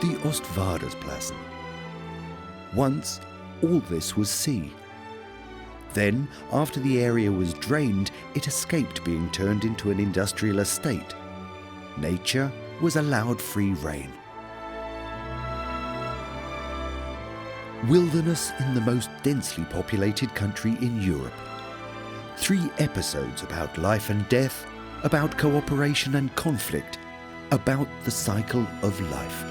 The Oostvaardersplassen. Once, all this was sea. Then, after the area was drained, it escaped being turned into an industrial estate. Nature was allowed free rein. Wilderness in the most densely populated country in Europe. 3 episodes about life and death, about cooperation and conflict, about the cycle of life.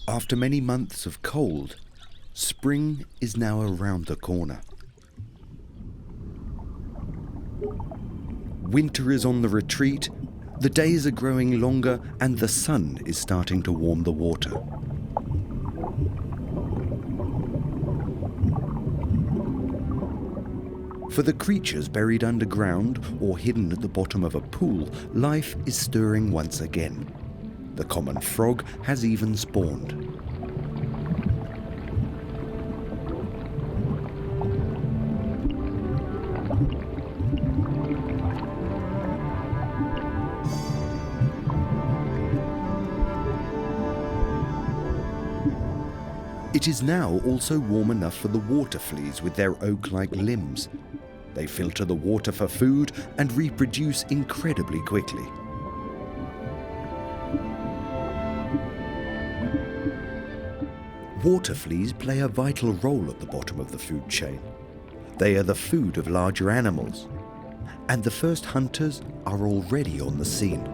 After many months of cold, spring is now around the corner. Winter is on the retreat, the days are growing longer, and the sun is starting to warm the water. For the creatures buried underground or hidden at the bottom of a pool, life is stirring once again. The common frog has even spawned. It is now also warm enough for the water fleas with their oak-like limbs. They filter the water for food and reproduce incredibly quickly. Water fleas play a vital role at the bottom of the food chain. They are the food of larger animals, and the first hunters are already on the scene.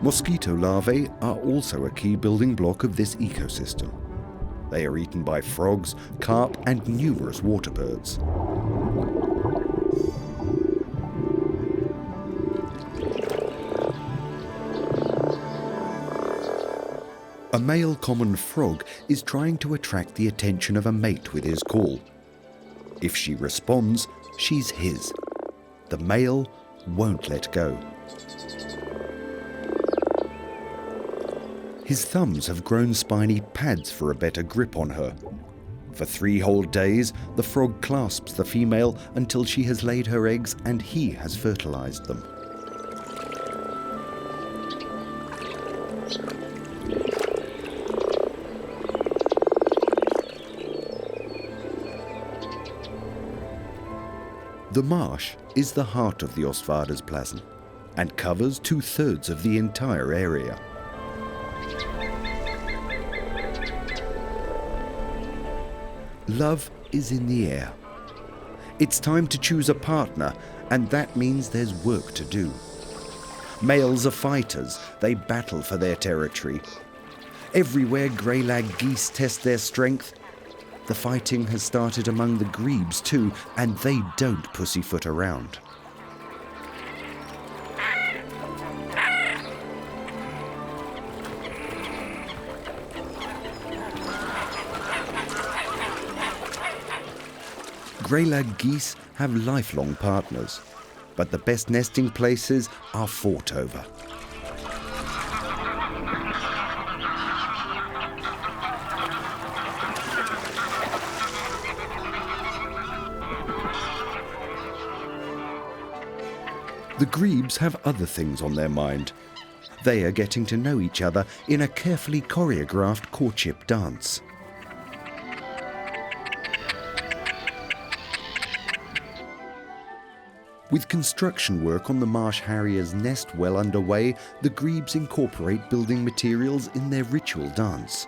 Mosquito larvae are also a key building block of this ecosystem. They are eaten by frogs, carp, and numerous water birds. A male common frog is trying to attract the attention of a mate with his call. If she responds, she's his. The male won't let go. His thumbs have grown spiny pads for a better grip on her. For 3 whole days, the frog clasps the female until she has laid her eggs and he has fertilized them. The marsh is the heart of the Oostvaardersplassen and covers 2/3 of the entire area. Love is in the air. It's time to choose a partner, and that means there's work to do. Males are fighters, they battle for their territory. Everywhere grey-lag geese test their strength. The fighting has started among the grebes too, and they don't pussyfoot around. Grey-lag geese have lifelong partners, but the best nesting places are fought over. The grebes have other things on their mind. They are getting to know each other in a carefully choreographed courtship dance. With construction work on the marsh harrier's nest well underway, the grebes incorporate building materials in their ritual dance.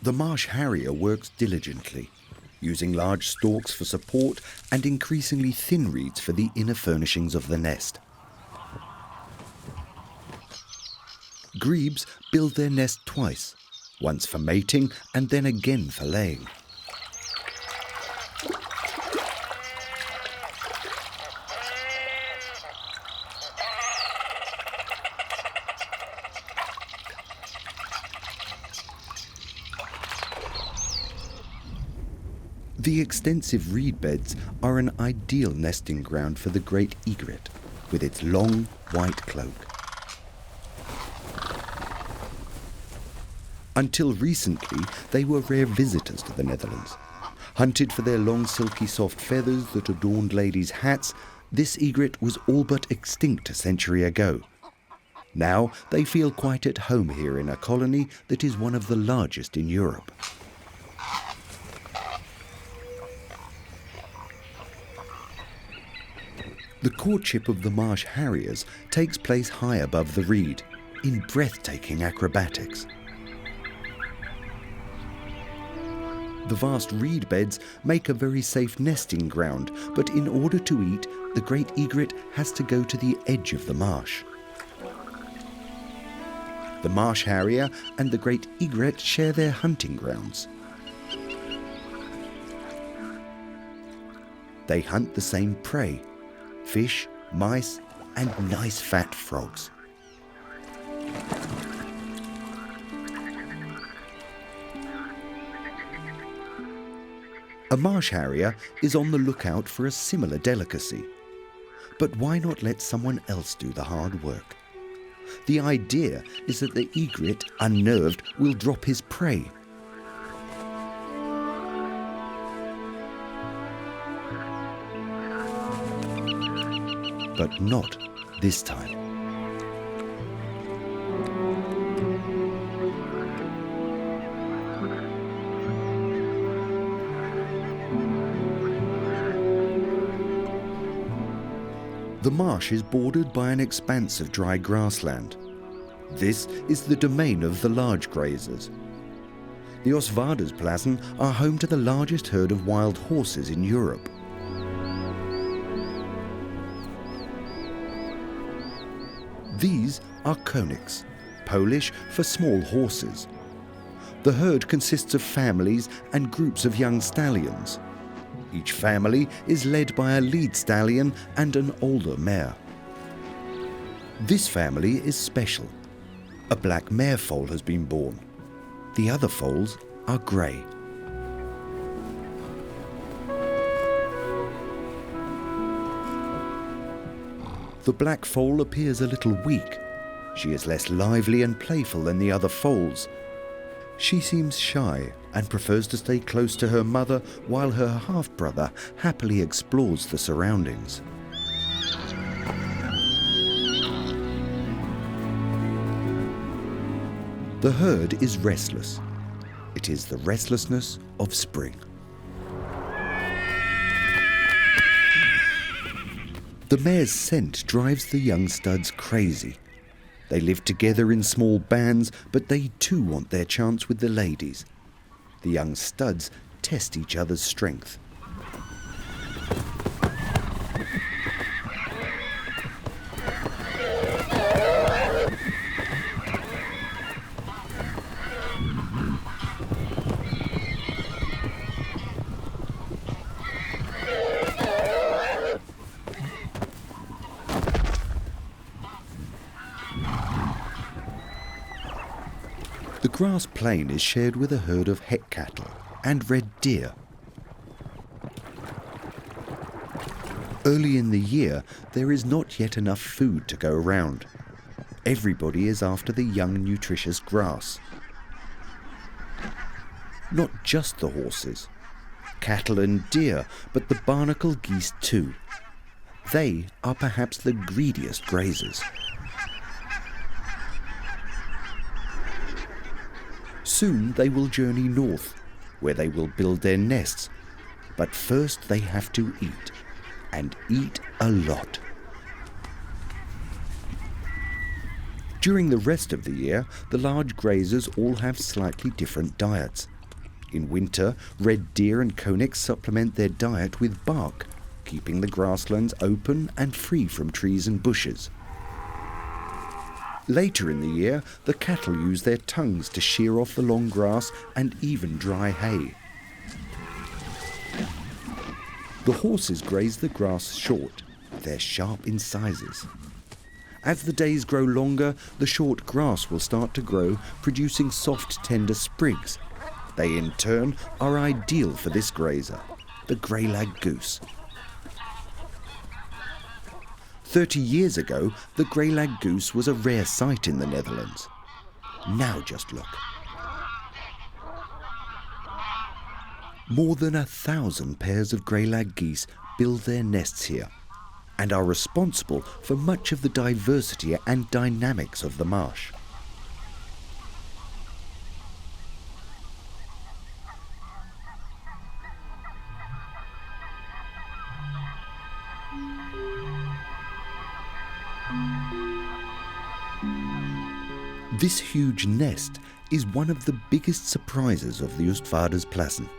The marsh harrier works diligently, using large stalks for support and increasingly thin reeds for the inner furnishings of the nest. Grebes build their nest twice, once for mating and then again for laying. The extensive reed beds are an ideal nesting ground for the great egret, with its long white cloak. Until recently, they were rare visitors to the Netherlands. Hunted for their long silky soft feathers that adorned ladies' hats, this egret was all but extinct a century ago. Now they feel quite at home here in a colony that is one of the largest in Europe. The courtship of the marsh harriers takes place high above the reed, in breathtaking acrobatics. The vast reed beds make a very safe nesting ground, but in order to eat, the great egret has to go to the edge of the marsh. The marsh harrier and the great egret share their hunting grounds. They hunt the same prey: fish, mice, and nice fat frogs. A marsh harrier is on the lookout for a similar delicacy. But why not let someone else do the hard work? The idea is that the egret, unnerved, will drop his prey. But not this time. The marsh is bordered by an expanse of dry grassland. This is the domain of the large grazers. The Oostvaardersplassen are home to the largest herd of wild horses in Europe. These are chronicles, Polish for small horses. The herd consists of families and groups of young stallions. Each family is led by a lead stallion and an older mare. This family is special. A black mare foal has been born. The other foals are grey. The black foal appears a little weak. She is less lively and playful than the other foals. She seems shy and prefers to stay close to her mother while her half-brother happily explores the surroundings. The herd is restless. It is the restlessness of spring. The mare's scent drives the young studs crazy. They live together in small bands, but they too want their chance with the ladies. The young studs test each other's strength. The grass plain is shared with a herd of het cattle and red deer. Early in the year, there is not yet enough food to go around. Everybody is after the young, nutritious grass. Not just the horses, cattle and deer, but the barnacle geese too. They are perhaps the greediest grazers. Soon they will journey north, where they will build their nests. But first they have to eat, and eat a lot. During the rest of the year, the large grazers all have slightly different diets. In winter, red deer and chronicles supplement their diet with bark, keeping the grasslands open and free from trees and bushes. Later in the year, the cattle use their tongues to shear off the long grass and even dry hay. The horses graze the grass short. They're sharp incisors. As the days grow longer, the short grass will start to grow, producing soft, tender sprigs. They, in turn, are ideal for this grazer, the grey-lag goose. 30 years ago, the grey-lag goose was a rare sight in the Netherlands. Now just look. More than 1,000 pairs of grey-lag geese build their nests here and are responsible for much of the diversity and dynamics of the marsh. This huge nest is one of the biggest surprises of the Oostvaardersplassen.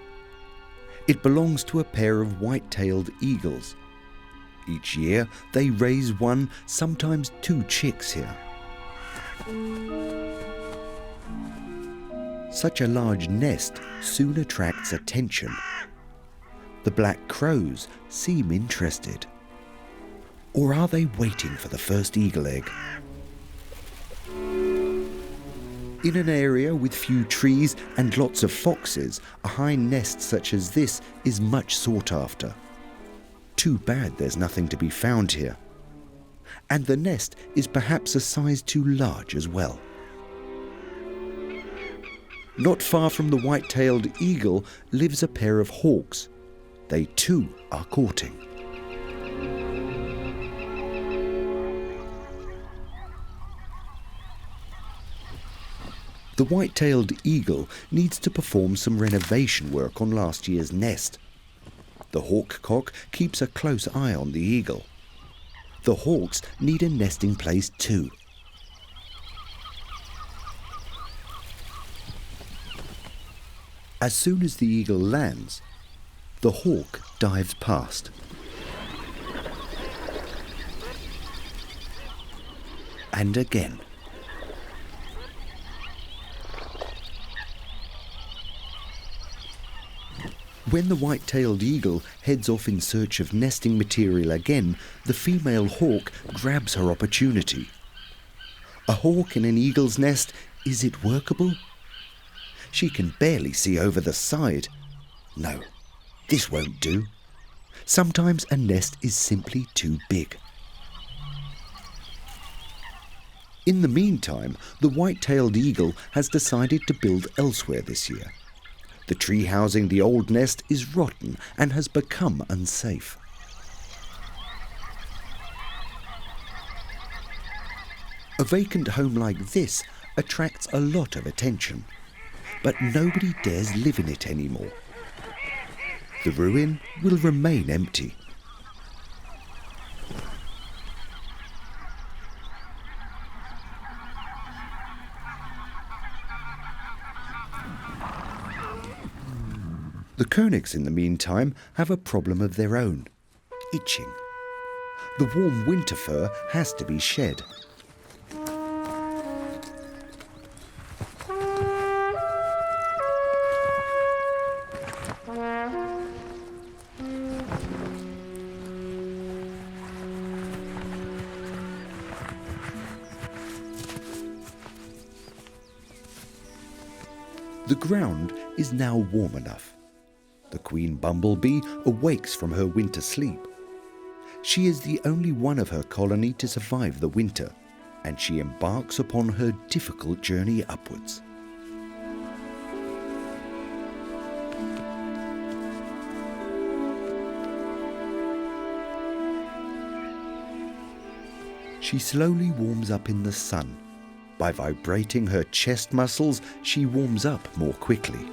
It belongs to a pair of white-tailed eagles. Each year they raise one, sometimes two chicks here. Such a large nest soon attracts attention. The black crows seem interested. Or are they waiting for the first eagle egg? In an area with few trees and lots of foxes, a high nest such as this is much sought after. Too bad there's nothing to be found here. And the nest is perhaps a size too large as well. Not far from the white-tailed eagle lives a pair of hawks. They too are courting. The white-tailed eagle needs to perform some renovation work on last year's nest. The hawk-cock keeps a close eye on the eagle. The hawks need a nesting place too. As soon as the eagle lands, the hawk dives past. And again. When the white-tailed eagle heads off in search of nesting material again, the female hawk grabs her opportunity. A hawk in an eagle's nest, is it workable? She can barely see over the side. No, this won't do. Sometimes a nest is simply too big. In the meantime, the white-tailed eagle has decided to build elsewhere this year. The tree housing the old nest is rotten and has become unsafe. A vacant home like this attracts a lot of attention, but nobody dares live in it anymore. The ruin will remain empty. The chronicles, in the meantime, have a problem of their own: itching. The warm winter fur has to be shed. The ground is now warm enough. The queen bumblebee awakes from her winter sleep. She is the only one of her colony to survive the winter, and she embarks upon her difficult journey upwards. She slowly warms up in the sun. By vibrating her chest muscles, she warms up more quickly.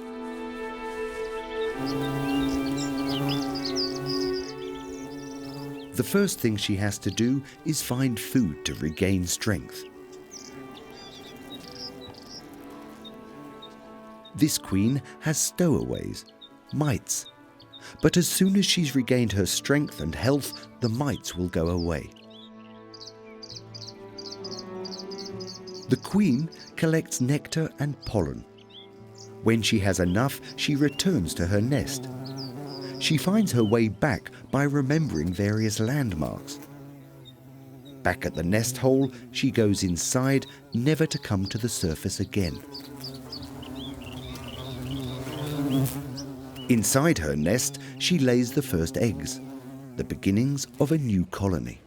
The first thing she has to do is find food to regain strength. This queen has stowaways, mites, but as soon as she's regained her strength and health, the mites will go away. The queen collects nectar and pollen. When she has enough, she returns to her nest. She finds her way back by remembering various landmarks. Back at the nest hole, she goes inside, never to come to the surface again. Inside her nest, she lays the first eggs, the beginnings of a new colony.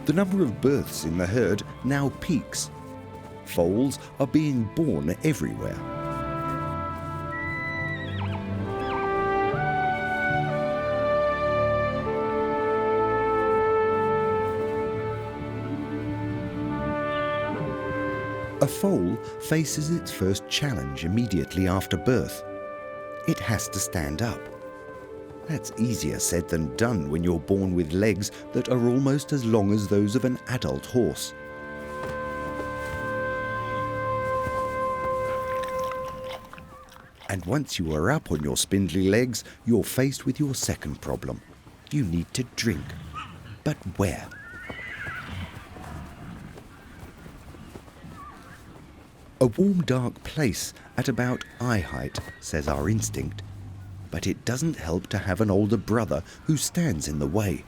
The number of births in the herd now peaks. Foals are being born everywhere. A foal faces its first challenge immediately after birth. It has to stand up. That's easier said than done when you're born with legs that are almost as long as those of an adult horse. And once you are up on your spindly legs, you're faced with your second problem. You need to drink. But where? A warm, dark place at about eye height, says our instinct. But it doesn't help to have an older brother who stands in the way.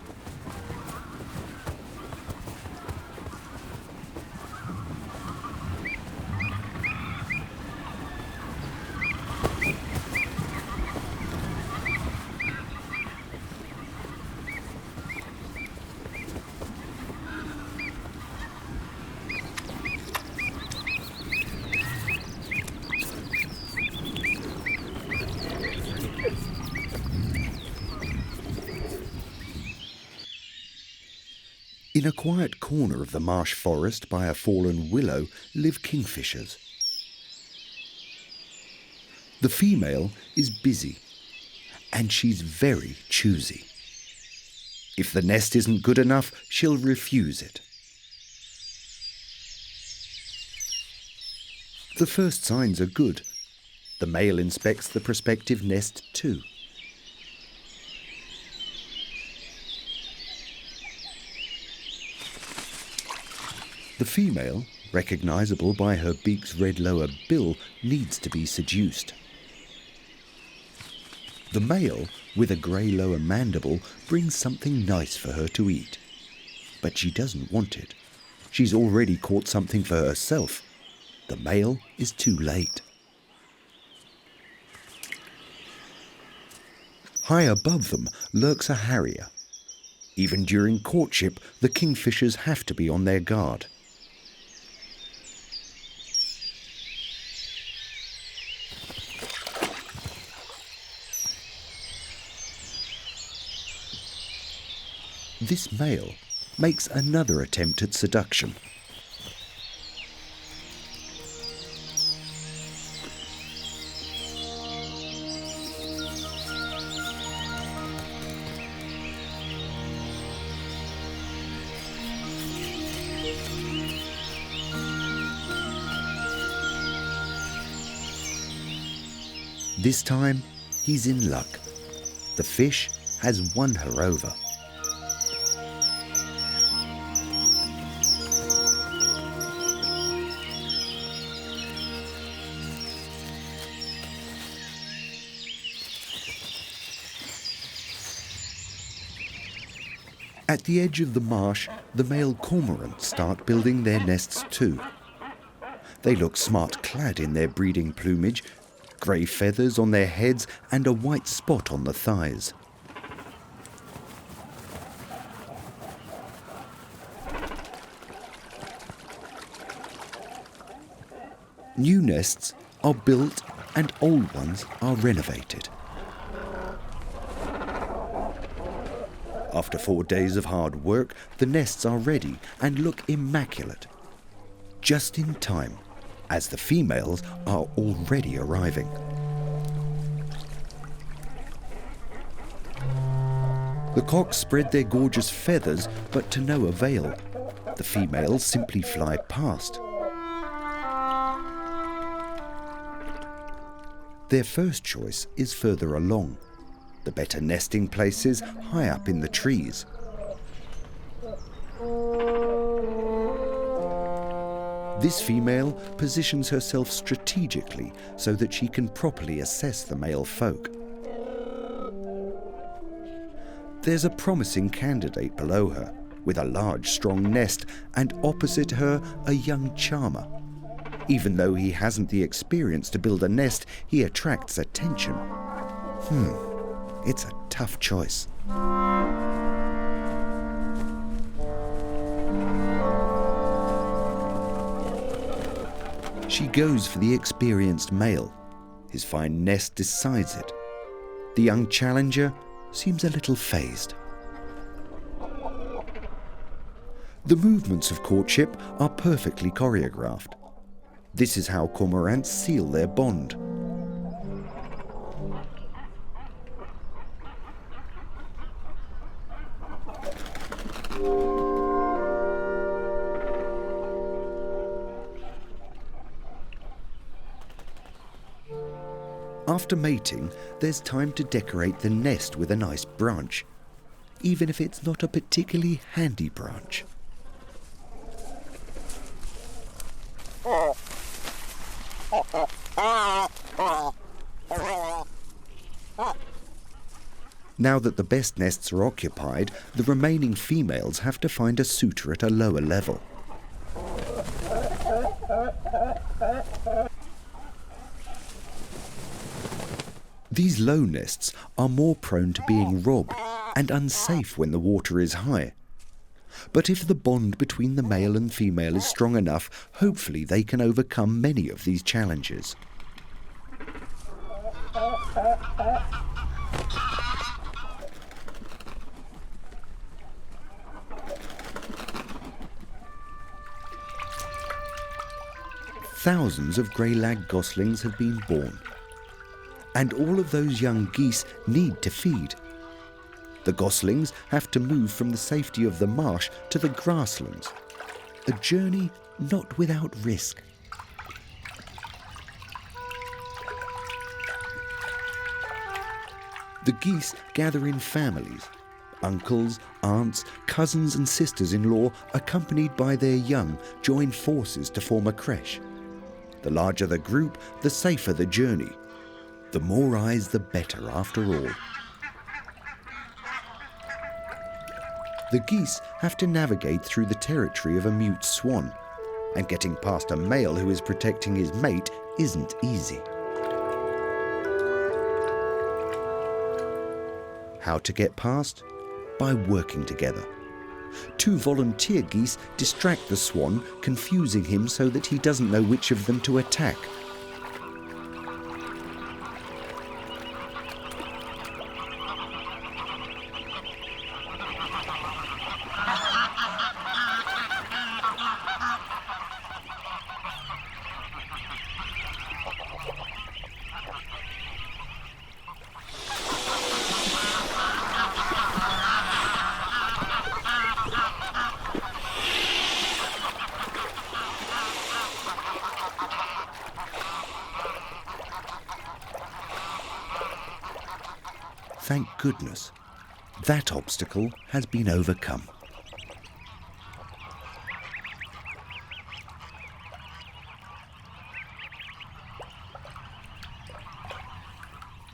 In a quiet corner of the marsh forest by a fallen willow live kingfishers. The female is busy, and she's very choosy. If the nest isn't good enough, she'll refuse it. The first signs are good. The male inspects the prospective nest too. The female, recognizable by her beak's red lower bill, needs to be seduced. The male, with a grey lower mandible, brings something nice for her to eat. But she doesn't want it. She's already caught something for herself. The male is too late. High above them lurks a harrier. Even during courtship, the kingfishers have to be on their guard. This male makes another attempt at seduction. This time, he's in luck. The fish has won her over. At the edge of the marsh, the male cormorants start building their nests too. They look smart-clad in their breeding plumage, grey feathers on their heads and a white spot on the thighs. New nests are built and old ones are renovated. After 4 days of hard work, the nests are ready and look immaculate. Just in time, as the females are already arriving. The cocks spread their gorgeous feathers, but to no avail. The females simply fly past. Their first choice is further along. The better nesting places high up in the trees. This female positions herself strategically so that she can properly assess the male folk. There's a promising candidate below her, with a large, strong nest, and opposite her, a young charmer. Even though he hasn't the experience to build a nest, he attracts attention. It's a tough choice. She goes for the experienced male. His fine nest decides it. The young challenger seems a little phased. The movements of courtship are perfectly choreographed. This is how cormorants seal their bond. After mating, there's time to decorate the nest with a nice branch, even if it's not a particularly handy branch. Now that the best nests are occupied, the remaining females have to find a suitor at a lower level. These low nests are more prone to being robbed and unsafe when the water is high. But if the bond between the male and female is strong enough, hopefully they can overcome many of these challenges. Thousands of grey lag goslings have been born, and all of those young geese need to feed. The goslings have to move from the safety of the marsh to the grasslands, a journey not without risk. The geese gather in families, uncles, aunts, cousins and sisters-in-law, accompanied by their young, join forces to form a creche. The larger the group, the safer the journey. The more eyes, the better, after all. The geese have to navigate through the territory of a mute swan, and getting past a male who is protecting his mate isn't easy. How to get past? By working together. 2 volunteer geese distract the swan, confusing him so that he doesn't know which of them to attack. Thank goodness, that obstacle has been overcome.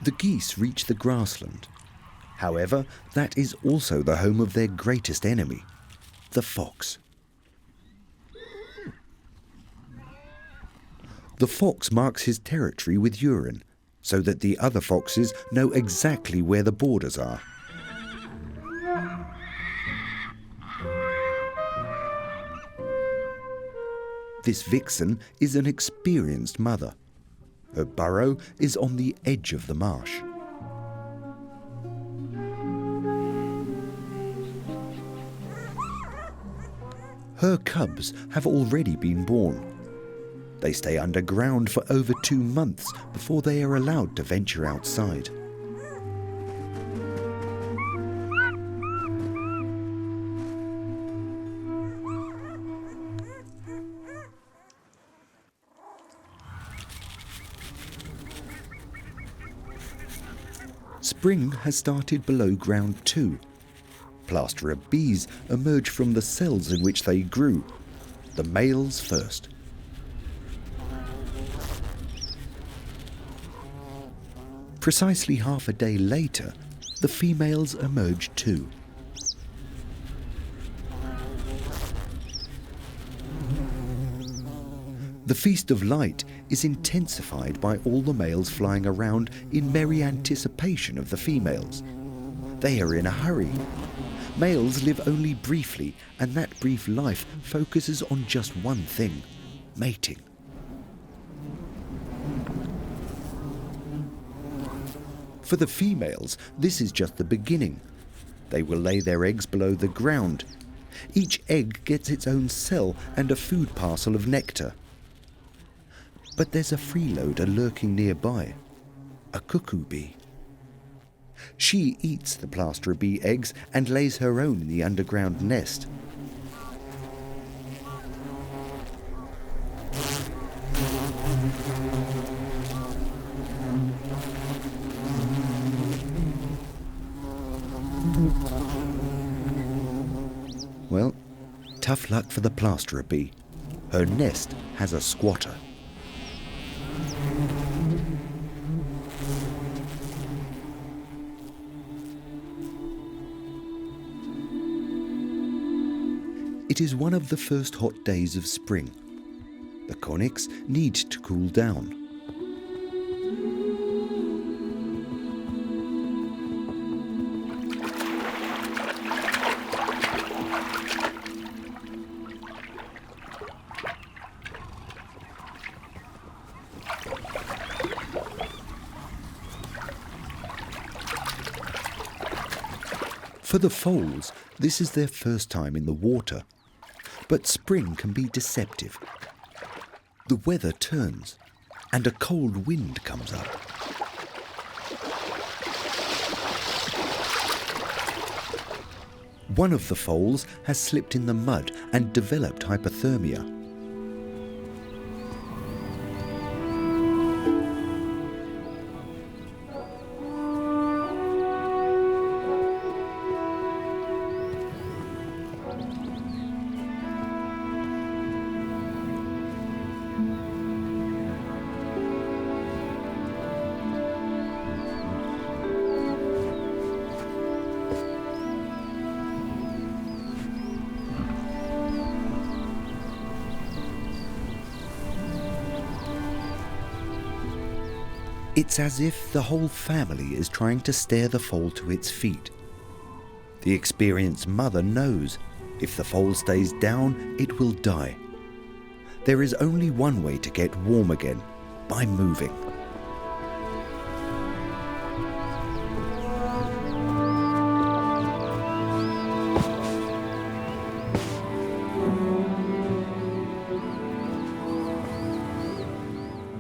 The geese reach the grassland. However, that is also the home of their greatest enemy, the fox. The fox marks his territory with urine, so that the other foxes know exactly where the borders are. This vixen is an experienced mother. Her burrow is on the edge of the marsh. Her cubs have already been born. They stay underground for over 2 months before they are allowed to venture outside. Spring has started below ground too. plasterer bees emerge from the cells in which they grew, the males first. Precisely half a day later, the females emerge too. The feast of light is intensified by all the males flying around in merry anticipation of the females. They are in a hurry. Males live only briefly, and that brief life focuses on just one thing: mating. For the females, this is just the beginning. They will lay their eggs below the ground. Each egg gets its own cell and a food parcel of nectar. But there's a freeloader lurking nearby, a cuckoo bee. She eats the plasterer bee eggs and lays her own in the underground nest. Well, tough luck for the plasterer bee. Her nest has a squatter. It is one of the first hot days of spring. The chronicles need to cool down. For the foals, this is their first time in the water. But spring can be deceptive. The weather turns, and a cold wind comes up. One of the foals has slipped in the mud and developed hypothermia. It's as if the whole family is trying to steer the foal to its feet. The experienced mother knows if the foal stays down, it will die. There is only one way to get warm again: by moving.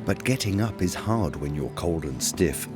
But getting up is hard when you're cold and stiff.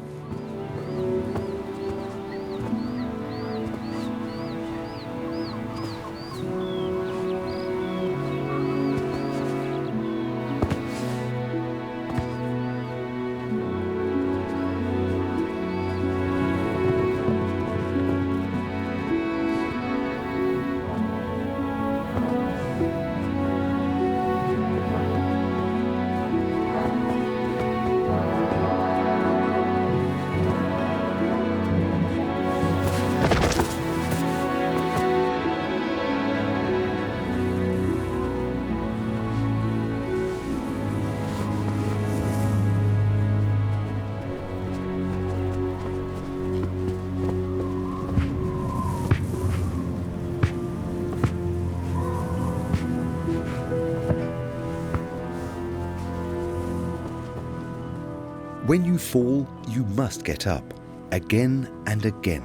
When you fall, you must get up, again and again.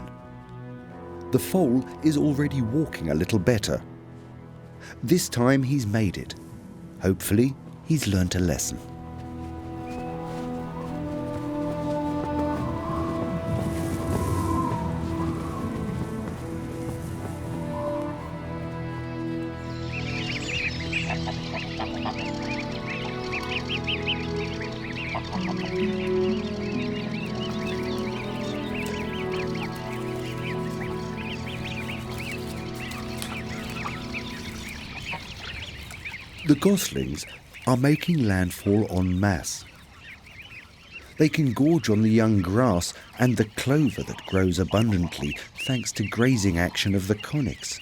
The foal is already walking a little better. This time he's made it. Hopefully, he's learnt a lesson. The goslings are making landfall en masse. They can gorge on the young grass and the clover that grows abundantly thanks to grazing action of the chronicles.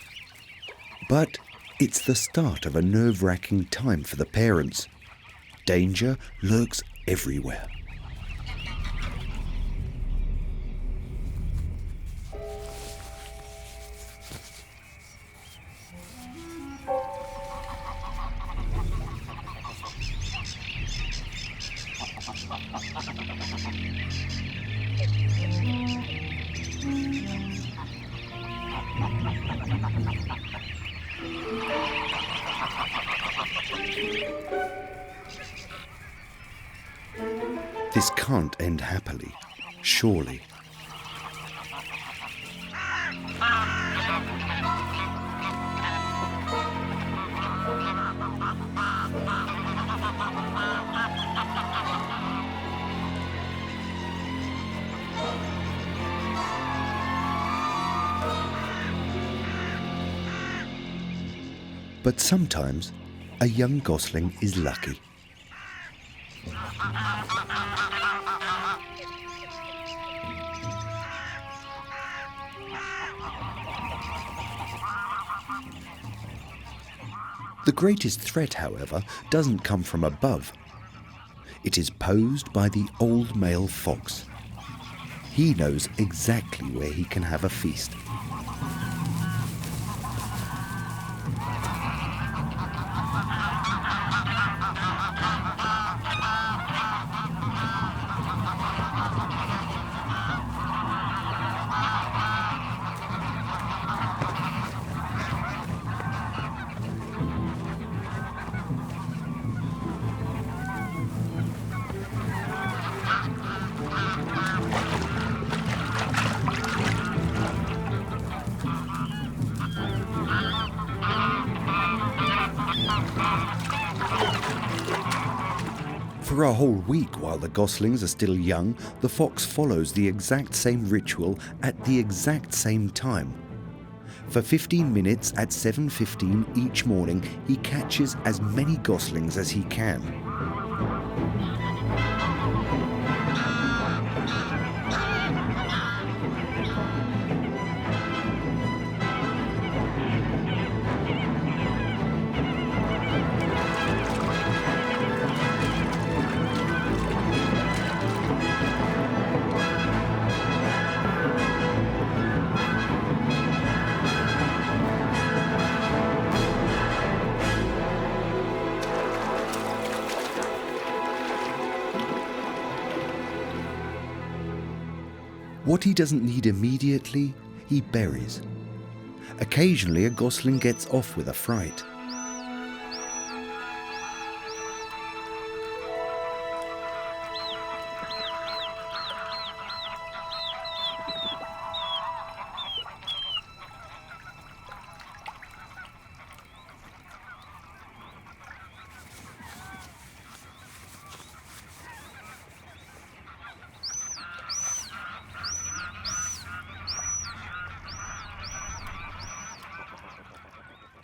But it's the start of a nerve-wracking time for the parents. Danger lurks everywhere. This can't end happily, surely. But sometimes a young gosling is lucky. The greatest threat, however, doesn't come from above. It is posed by the old male fox. He knows exactly where he can have a feast. For a whole week while the goslings are still young, the fox follows the exact same ritual at the exact same time. For 15 minutes at 7:15 each morning, he catches as many goslings as he can. What he doesn't need immediately, he buries. Occasionally, a gosling gets off with a fright.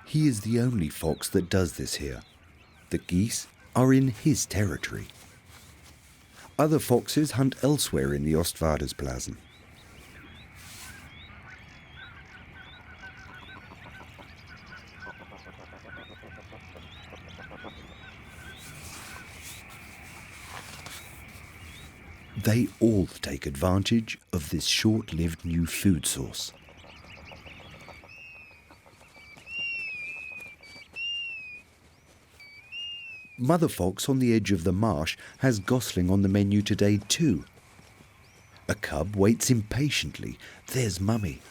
He is the only fox that does this here. The geese are in his territory. Other foxes hunt elsewhere in the Oostvaardersplassen. They all take advantage of this short-lived new food source. Mother fox on the edge of the marsh has gosling on the menu today too. A cub waits impatiently. There's Mummy.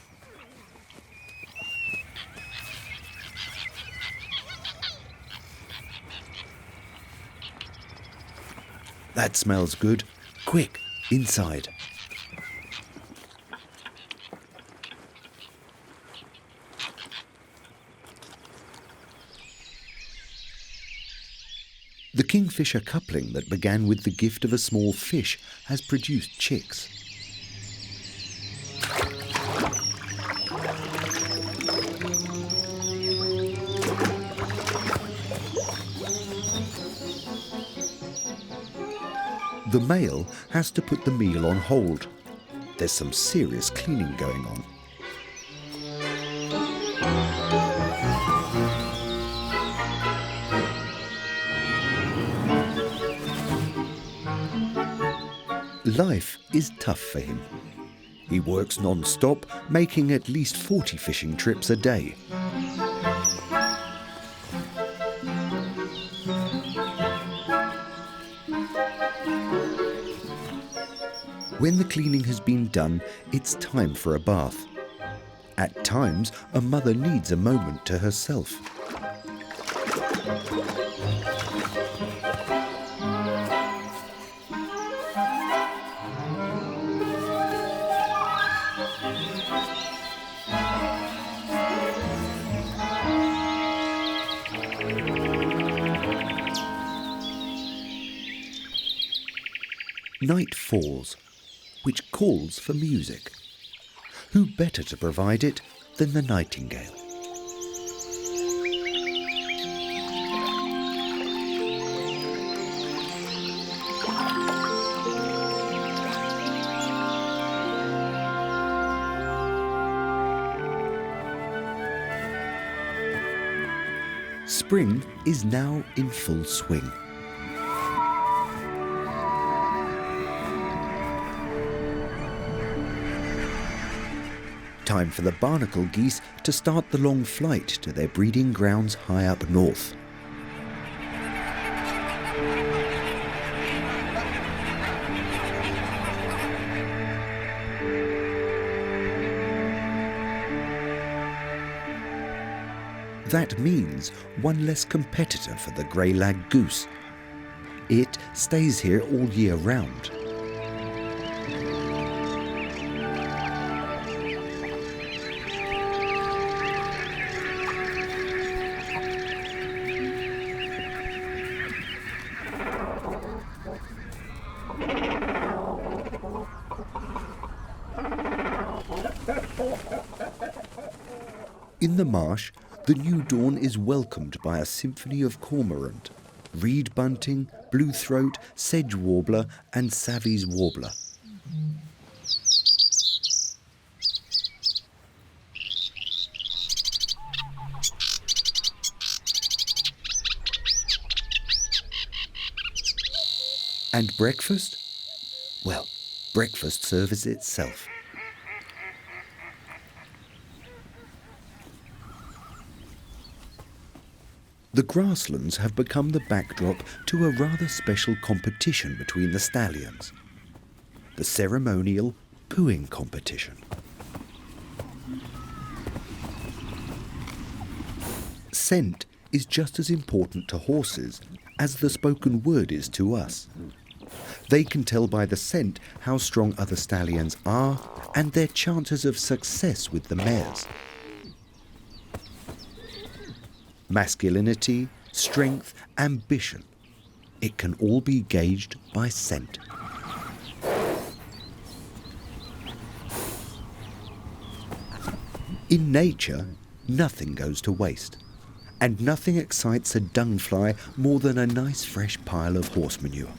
That smells good. Quick, inside. The kingfisher coupling that began with the gift of a small fish has produced chicks. The male has to put the meal on hold. There's some serious cleaning going on. Life is tough for him. He works non-stop, making at least 40 fishing trips a day. When the cleaning has been done, it's time for a bath. At times, a mother needs a moment to herself. Night falls, which calls for music. Who better to provide it than the nightingale? Spring is now in full swing. Time for the barnacle geese to start the long flight to their breeding grounds high up north. That means one less competitor for the grey lag goose. It stays here all year round. In the marsh, the new dawn is welcomed by a symphony of cormorant, reed bunting, blue throat, sedge warbler and savvy's warbler. And breakfast? Well, breakfast serves itself. The grasslands have become the backdrop to a rather special competition between the stallions. The ceremonial pooing competition. Scent is just as important to horses as the spoken word is to us. They can tell by the scent how strong other stallions are and their chances of success with the mares. Masculinity, strength, ambition. It can all be gauged by scent. In nature, nothing goes to waste, and nothing excites a dung fly more than a nice fresh pile of horse manure.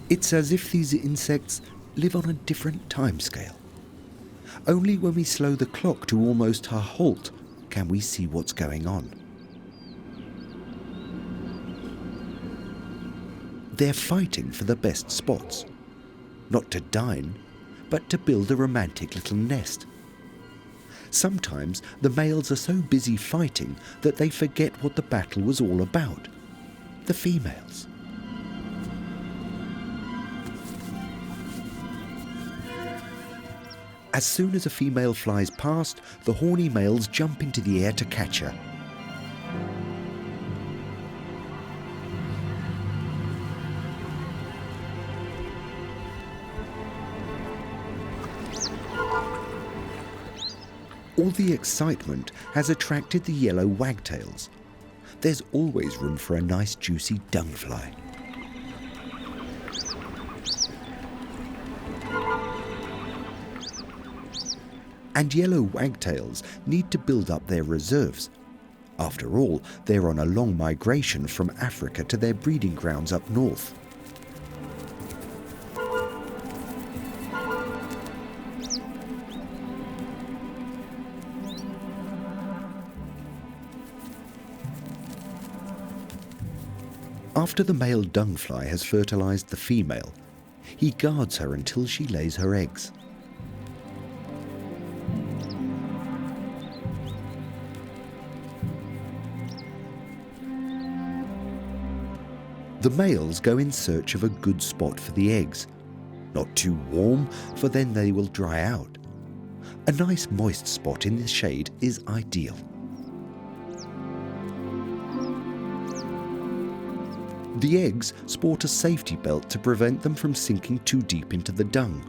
It's as if these insects live on a different timescale. Only when we slow the clock to almost a halt can we see what's going on. They're fighting for the best spots, not to dine, but to build a romantic little nest. Sometimes the males are so busy fighting that they forget what the battle was all about, the females. As soon as a female flies past, the horny males jump into the air to catch her. All the excitement has attracted the yellow wagtails. There's always room for a nice juicy dungfly. And yellow wagtails need to build up their reserves. After all, they're on a long migration from Africa to their breeding grounds up north. After the male dungfly has fertilized the female, he guards her until she lays her eggs. The males go in search of a good spot for the eggs. Not too warm, for then they will dry out. A nice moist spot in the shade is ideal. The eggs sport a safety belt to prevent them from sinking too deep into the dung.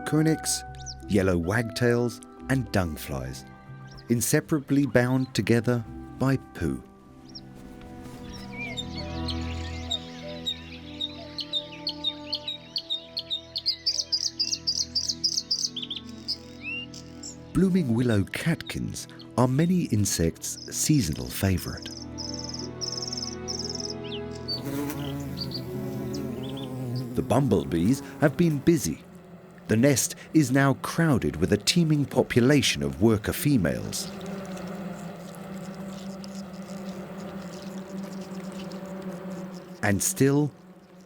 Chronicles, yellow wagtails and dungflies, inseparably bound together by poo. Blooming willow catkins are many insects' seasonal favourite. The bumblebees have been busy. The nest is now crowded with a teeming population of worker females. And still,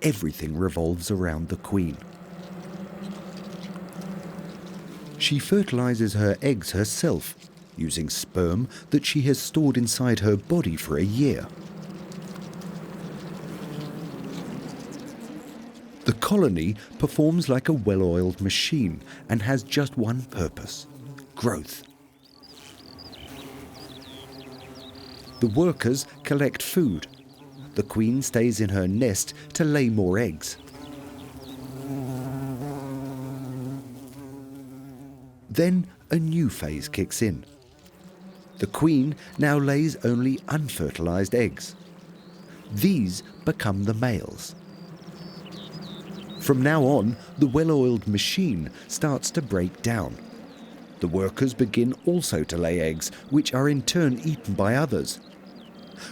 everything revolves around the queen. She fertilizes her eggs herself, using sperm that she has stored inside her body for a year. The colony performs like a well-oiled machine and has just one purpose: growth. The workers collect food. The queen stays in her nest to lay more eggs. Then a new phase kicks in. The queen now lays only unfertilized eggs. These become the males. From now on, the well-oiled machine starts to break down. The workers begin also to lay eggs, which are in turn eaten by others.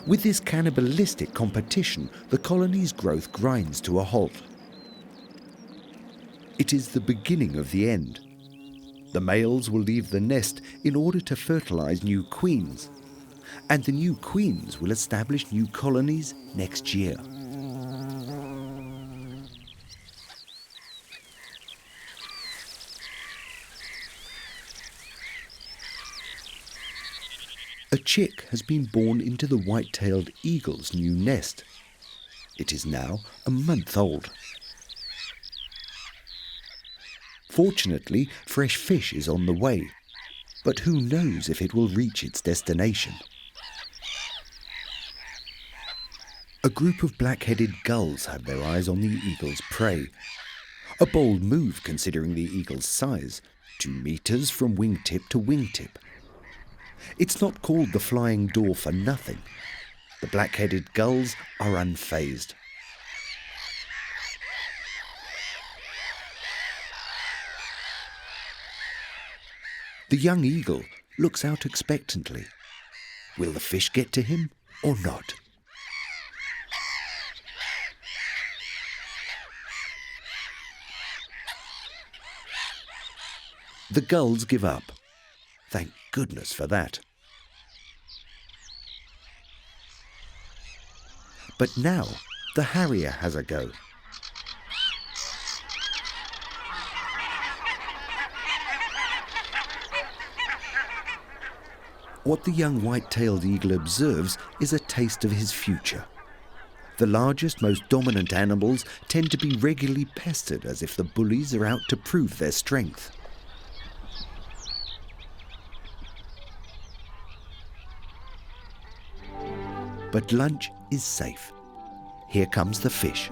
With this cannibalistic competition, the colony's growth grinds to a halt. It is the beginning of the end. The males will leave the nest in order to fertilize new queens, and the new queens will establish new colonies next year. A chick has been born into the white-tailed eagle's new nest. It is now a month old. Fortunately, fresh fish is on the way, but who knows if it will reach its destination. A group of black-headed gulls have their eyes on the eagle's prey. A bold move considering the eagle's size, 2 meters from wingtip to wingtip. It's not called the flying door for nothing. The black-headed gulls are unfazed. The young eagle looks out expectantly. Will the fish get to him or not? The gulls give up. Thank goodness for that. But now the harrier has a go. What the young white-tailed eagle observes is a taste of his future. The largest, most dominant animals tend to be regularly pestered as if the bullies are out to prove their strength. But lunch is safe. Here comes the fish.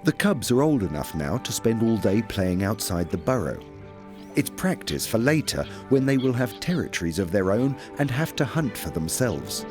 The cubs are old enough now to spend all day playing outside the burrow. It's practice for later when they will have territories of their own and have to hunt for themselves.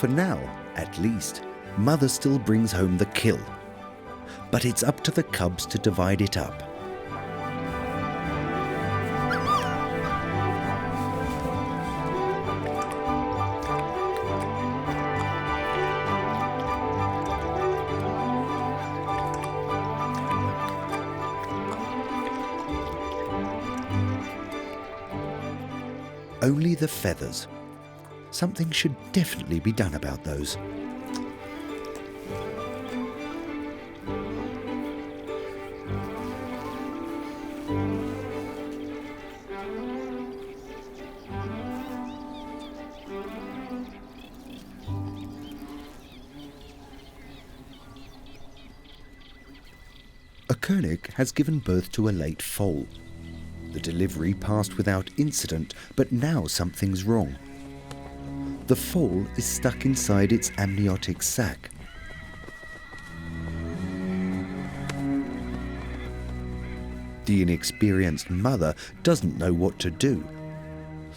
For now, at least, Mother still brings home the kill. But it's up to the cubs to divide it up. Only the feathers. Something should definitely be done about those. A chronicles has given birth to a late foal. The delivery passed without incident, but now something's wrong. The foal is stuck inside its amniotic sac. The inexperienced mother doesn't know what to do.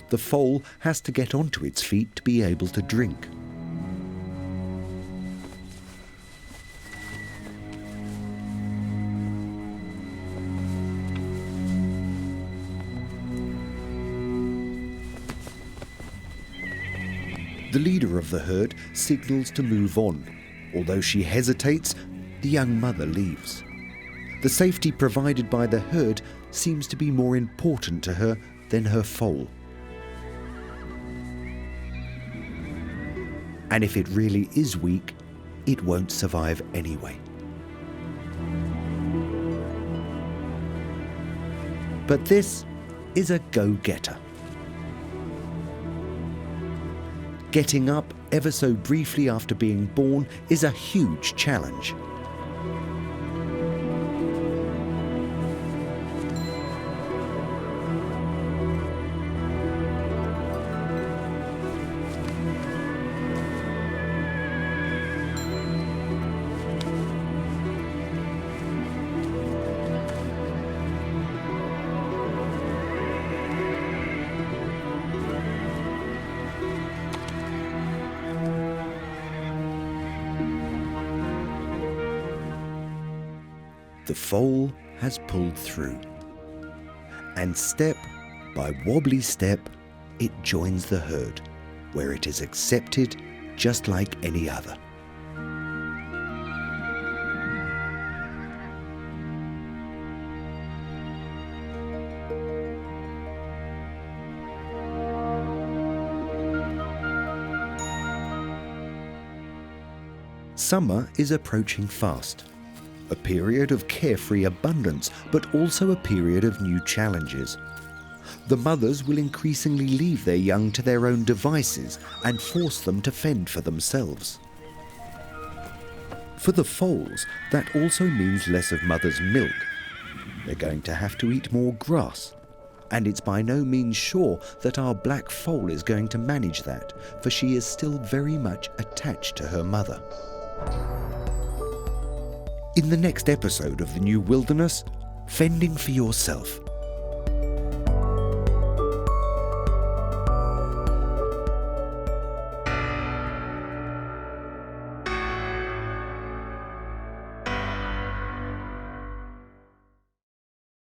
The foal has to get onto its feet to be able to drink. The leader of the herd signals to move on. Although she hesitates, the young mother leaves. The safety provided by the herd seems to be more important to her than her foal. And if it really is weak, it won't survive anyway. But this is a go-getter. Getting up ever so briefly after being born is a huge challenge. The foal has pulled through, and step by wobbly step, it joins the herd, where it is accepted just like any other. Summer is approaching fast. A period of carefree abundance, but also a period of new challenges. The mothers will increasingly leave their young to their own devices and force them to fend for themselves. For the foals, that also means less of mother's milk. They're going to have to eat more grass. And it's by no means sure that our black foal is going to manage that, for she is still very much attached to her mother. In the next episode of the New Wilderness, fending for yourself.